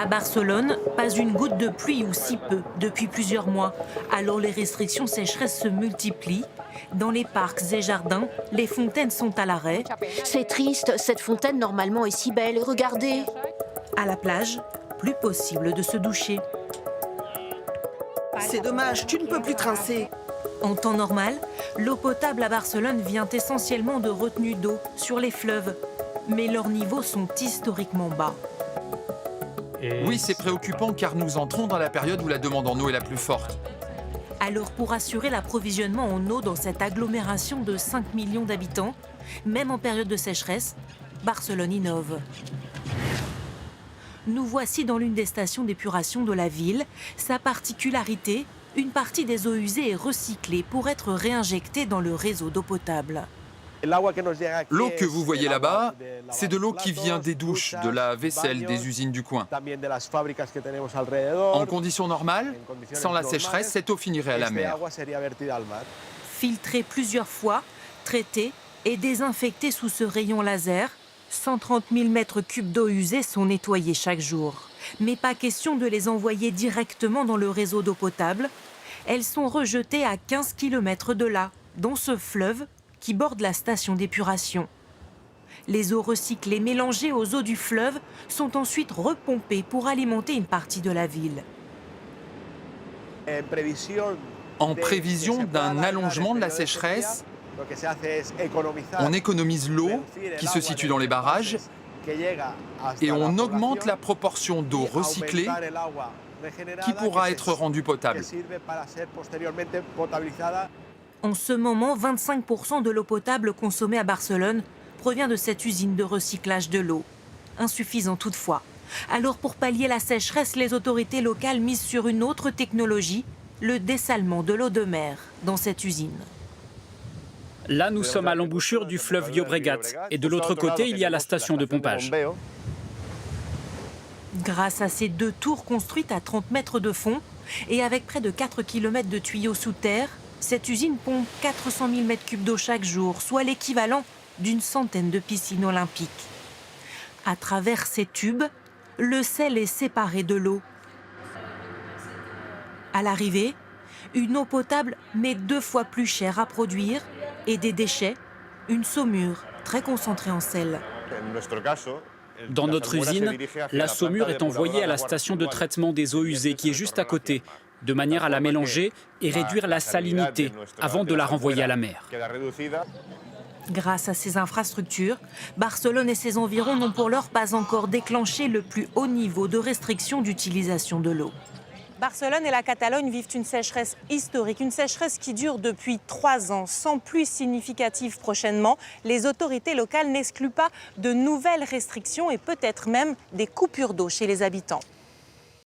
À Barcelone, pas une goutte de pluie ou si peu depuis plusieurs mois. Alors les restrictions sécheresse se multiplient. Dans les parcs et jardins, les fontaines sont à l'arrêt. C'est triste, cette fontaine normalement est si belle, et regardez. À la plage, plus possible de se doucher. C'est dommage, tu ne peux plus trincer. En temps normal, l'eau potable à Barcelone vient essentiellement de retenues d'eau sur les fleuves. Mais leurs niveaux sont historiquement bas. Oui, c'est préoccupant car nous entrons dans la période où la demande en eau est la plus forte. Alors pour assurer l'approvisionnement en eau dans cette agglomération de 5 millions d'habitants, même en période de sécheresse, Barcelone innove. Nous voici dans l'une des stations d'épuration de la ville. Sa particularité, une partie des eaux usées est recyclée pour être réinjectée dans le réseau d'eau potable. L'eau que vous voyez là-bas, c'est de l'eau qui vient des douches, de la vaisselle des usines du coin. En conditions normales, sans la sécheresse, cette eau finirait à la mer. Filtrée plusieurs fois, traitée et désinfectée sous ce rayon laser, 130 000 mètres cubes d'eau usée sont nettoyés chaque jour. Mais pas question de les envoyer directement dans le réseau d'eau potable. Elles sont rejetées à 15 km de là, dans ce fleuve qui borde la station d'épuration. Les eaux recyclées mélangées aux eaux du fleuve sont ensuite repompées pour alimenter une partie de la ville. En prévision d'un allongement de la sécheresse, on économise l'eau qui se situe dans les barrages et on augmente la proportion d'eau recyclée qui pourra être rendue potable. En ce moment, 25% de l'eau potable consommée à Barcelone provient de cette usine de recyclage de l'eau. Insuffisant toutefois. Alors pour pallier la sécheresse, les autorités locales misent sur une autre technologie, le dessalement de l'eau de mer dans cette usine. Là, nous sommes à l'embouchure du fleuve Llobregat et de l'autre côté, il y a la station de pompage. Grâce à ces deux tours construites à 30 mètres de fond et avec près de 4 km de tuyaux sous terre, cette usine pompe 400 000 m3 d'eau chaque jour, soit l'équivalent d'une centaine de piscines olympiques. À travers ces tubes, le sel est séparé de l'eau. À l'arrivée, une eau potable mais 2 fois plus chère à produire et des déchets, une saumure très concentrée en sel. Dans notre usine, la saumure est envoyée à la station de traitement des eaux usées qui est juste à côté, de manière à la mélanger et réduire la salinité avant de la renvoyer à la mer. Grâce à ces infrastructures, Barcelone et ses environs n'ont pour l'heure pas encore déclenché le plus haut niveau de restriction d'utilisation de l'eau. Barcelone et la Catalogne vivent une sécheresse historique, une sécheresse qui dure depuis 3 ans, sans pluie significative prochainement. Les autorités locales n'excluent pas de nouvelles restrictions et peut-être même des coupures d'eau chez les habitants.